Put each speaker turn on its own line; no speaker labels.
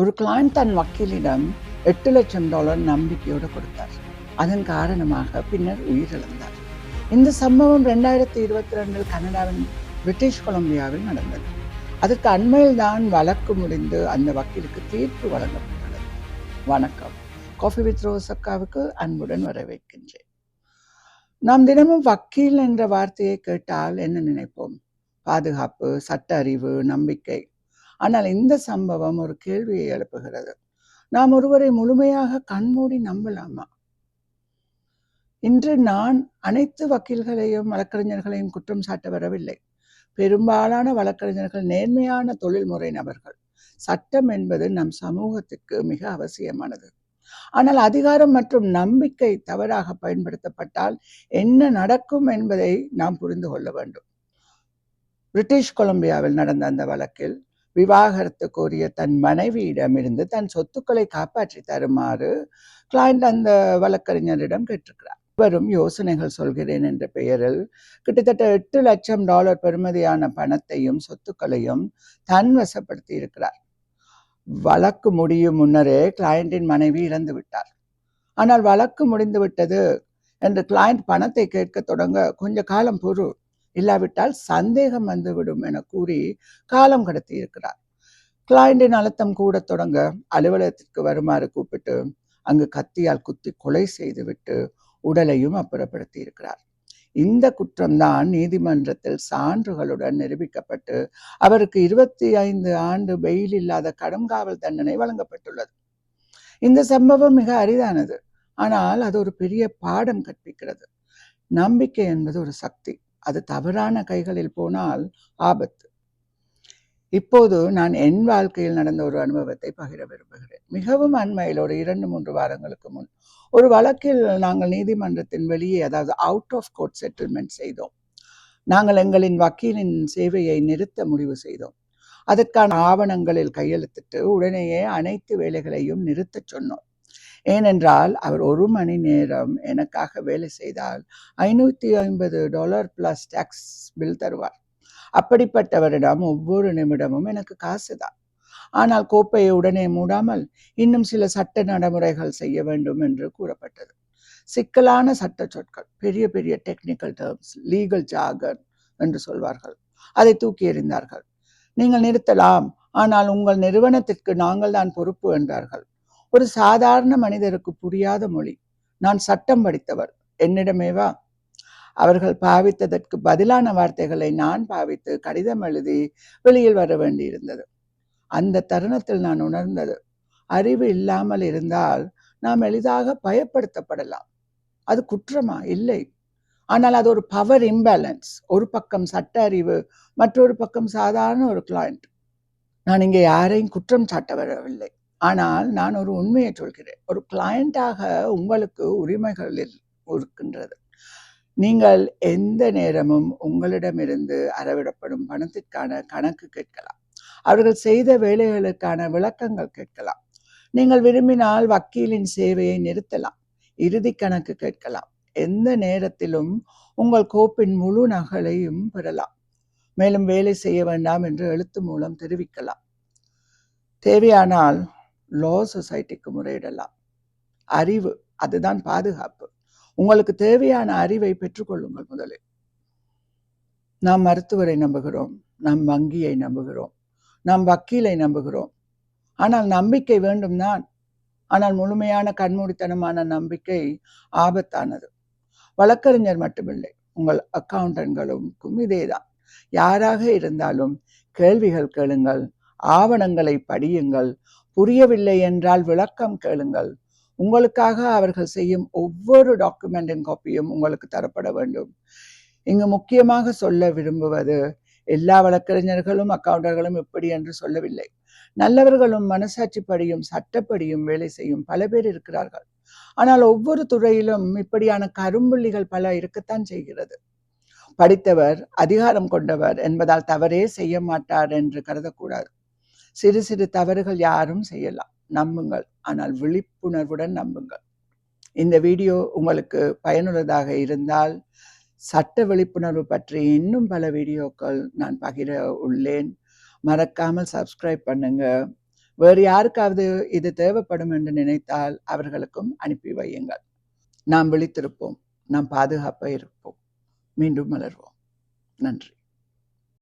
ஒரு கிளையண்ட் தன் வக்கீலிடம் $8,00,000 நம்பிக்கையோடு கொடுத்தார். அதன் காரணமாக பின்னர் உயிரிழந்தார். இந்த சம்பவம் 2022 கனடாவின் பிரிட்டிஷ் கொலம்பியாவில் நடந்தது. அதற்கு அண்மையில் தான் வழக்கு முடிந்து அந்த வக்கீலுக்கு தீர்ப்பு வழங்கப்பட்டுள்ளது. வணக்கம். காஃபி வித் ரோஸ் அக்காவுக்கு அன்புடன் வரவேற்கின்றேன். நாம் தினமும் வக்கீல் என்ற வார்த்தையை கேட்டால் என்ன நினைப்போம்? பாதுகாப்பு, சட்ட அறிவு, நம்பிக்கை. ஆனால் இந்த சம்பவம் ஒரு கேள்வியை எழுப்புகிறது. நாம் ஒருவரை முழுமையாக கண்மூடி நம்பலாமா? இன்று நான் அனைத்து வக்கீல்களையும் வழக்கறிஞர்களையும் குற்றம் சாட்ட வரவில்லை. பெரும்பாலான வழக்கறிஞர்கள் நேர்மையான தொழில்முறை நபர்கள். சட்டம் என்பது நம் சமூகத்துக்கு மிக அவசியமானது. ஆனால் அதிகாரம் மற்றும் நம்பிக்கை தவறாக பயன்படுத்தப்பட்டால் என்ன நடக்கும் என்பதை நாம் புரிந்து கொள்ள வேண்டும். பிரிட்டிஷ் கொலம்பியாவில் நடந்த அந்த வழக்கில் விவாகரத்து கோரிய தன் மனைவியிடமிருந்து தன் சொத்துக்களை காப்பாற்றி தருமாறு கிளையண்ட் அந்த வழக்கறிஞரிடம் கேட்டிருக்கிறார். வரும் யோசனைகள் சொல்கிறேன் என்ற பெயரில் கிட்டத்தட்ட $8,00,000 பெறுமதியான பணத்தையும் சொத்துக்களையும் தன் வசப்படுத்தி இருக்கிறார். வழக்கு முடியும் முன்னரே கிளையண்டின் மனைவி இறந்து விட்டார். ஆனால் வழக்கு முடிந்து விட்டது என்று கிளையண்ட் பணத்தை கேட்க தொடங்க கொஞ்ச காலம் பொறு, இல்லாவிட்டால் சந்தேகம் வந்துவிடும் என கூறி காலம் கடத்தி இருக்கிறார். கிளையண்டின் அழுத்தம் கூட தொடங்க அலுவலகத்திற்கு வருமாறு கூப்பிட்டு அங்கு கத்தியால் குத்தி கொலை செய்துவிட்டு உடலையும் அப்புறப்படுத்தி இருக்கிறார். இந்த குற்றம்தான் நீதிமன்றத்தில் சான்றுகளுடன் நிரூபிக்கப்பட்டு அவருக்கு 25 ஆண்டு பெயில் இல்லாத கடுங்காவல் தண்டனை வழங்கப்பட்டுள்ளது. இந்த சம்பவம் மிக அரிதானது, ஆனால் அது ஒரு பெரிய பாடம் கற்பிக்கிறது. நம்பிக்கை என்பது ஒரு சக்தி. அது தவறான கைகளில் போனால் ஆபத்து. இப்போது நான் என் வாழ்க்கையில் நடந்த ஒரு அனுபவத்தை பகிர விரும்புகிறேன். மிகவும் அண்மையில் ஒரு 2-3 வாரங்களுக்கு முன் ஒரு வழக்கில் நாங்கள் நீதிமன்றத்தின் வெளியே, அதாவது அவுட் ஆஃப் கோர்ட் செட்டில்மெண்ட் செய்தோம். நாங்கள் எங்களின் வக்கீலின் சேவையை நிறுத்த முடிவு செய்தோம். அதற்கான ஆவணங்களில் கையெழுத்திட்டு உடனேயே அனைத்து வேலைகளையும் நிறுத்த சொன்னோம். ஏனென்றால் அவர் 1 மணி நேரம் எனக்காக வேலை செய்தால் $550 பிளஸ் டாக்ஸ் பில் தருவார். அப்படிப்பட்டவரிடம் ஒவ்வொரு நிமிடமும் எனக்கு காசுதான். ஆனால் கோப்பையை உடனே மூடாமல் இன்னும் சில சட்ட நடைமுறைகள் செய்ய வேண்டும் என்று கூறப்பட்டது. சிக்கலான சட்ட சொற்கள், பெரிய பெரிய டெக்னிக்கல் டேர்ம்ஸ், லீகல் ஜார்கன் என்று சொல்வார்கள். அதை தூக்கி எறிந்தார்கள். நீங்கள் நிறுத்தலாம், ஆனால் உங்கள் நிறுவனத்திற்கு நாங்கள் தான் பொறுப்பு என்றார்கள். ஒரு சாதாரண மனிதருக்கு புரியாத மொழி. நான் சட்டம் படித்தவர், என்னிடமேவா? அவர்கள் பாவித்ததற்கு பதிலான வார்த்தைகளை நான் பாவித்து கடிதம் எழுதி வெளியில் வர வேண்டியிருந்தது. அந்த தருணத்தில் நான் உணர்ந்தது, அறிவு இல்லாமல் இருந்தால் நாம் எளிதாக பயப்படுத்தப்படலாம். அது குற்றமா? இல்லை. ஆனால் அது ஒரு பவர் இம்பேலன்ஸ். ஒரு பக்கம் சட்ட அறிவு, மற்றொரு பக்கம் சாதாரண ஒரு கிளையண்ட். நான் இங்கே யாரையும் குற்றம் சாட்ட வரவில்லை. ஆனால் நான் ஒரு உண்மையை சொல்கிறேன். ஒரு கிளையண்டாக உங்களுக்கு உரிமைகள் இருக்கின்றது. நீங்கள் எந்த நேரமும் உங்களிடமிருந்து அறவிடப்படும் பணத்திற்கான கணக்கு கேட்கலாம். அவர்கள் செய்த வேலைகளுக்கான விளக்கங்கள் கேட்கலாம். நீங்கள் விரும்பினால் வக்கீலின் சேவையை நிறுத்தலாம், இறுதி கணக்கு கேட்கலாம். எந்த நேரத்திலும் உங்கள் கோப்பின் முழு நகலையும் பெறலாம். மேலும் வேலை செய்ய வேண்டாம் என்று எழுத்து மூலம் தெரிவிக்கலாம். தேவையானால் லா சொசைட்டிக்கு முறையிடலாம். அறிவு, அதுதான் பாதுகாப்பு. உங்களுக்கு தேவையான அறிவை பெற்றுக்கொள்ளுங்கள். முதலில் நாம் மருத்துவரை நம்புகிறோம், நாம் வங்கியை நம்புகிறோம், நாம் வக்கீலை நம்புகிறோம். ஆனால் நம்பிக்கை வேண்டும் தான். ஆனால் முழுமையான கண்மூடித்தனமான நம்பிக்கை ஆபத்தானது. வழக்கறிஞர் மட்டுமில்லை, உங்கள் அக்கவுண்டன்களுக்கும் இதேதான். யாராக இருந்தாலும் கேள்விகள் கேளுங்கள், ஆவணங்களை படியுங்கள், புரியவில்லை என்றால் விளக்கம் கேளுங்கள். உங்களுக்காக அவர்கள் செய்யும் ஒவ்வொரு டாக்குமெண்டின் காப்பியும் உங்களுக்கு தரப்பட வேண்டும். இங்கு முக்கியமாக சொல்ல விரும்புவது, எல்லா வழக்கறிஞர்களும் அக்கவுண்டர்களும் இப்படி என்று சொல்லவில்லை. நல்லவர்களும் மனசாட்சிப்படியும் சட்டப்படியும் வேலை செய்யும் பல பேர் இருக்கிறார்கள். ஆனால் ஒவ்வொரு துறையிலும் இப்படியான கரும்புள்ளிகள் பல இருக்கத்தான் செய்கிறது. படித்தவர், அதிகாரம் கொண்டவர் என்பதால் தவறே செய்ய மாட்டார் என்று கருதக்கூடாது. சிறு சிறு தவறுகள் யாரும் செய்யலாம். நம்புங்கள், ஆனால் விழிப்புணர்வுடன் நம்புங்கள். இந்த வீடியோ உங்களுக்கு பயனுள்ளதாக இருந்தால் சட்ட விழிப்புணர்வு பற்றி இன்னும் பல வீடியோக்கள் நான் பகிர உள்ளேன். மறக்காமல் சப்ஸ்கிரைப் பண்ணுங்க. வேறு யாருக்காவது இது தேவைப்படும் என்று நினைத்தால் அவர்களுக்கும் அனுப்பி வையுங்கள். நாம் விழித்திருப்போம், நாம் பாதுகாப்பாக இருப்போம். மீண்டும் மலர்வோம். நன்றி.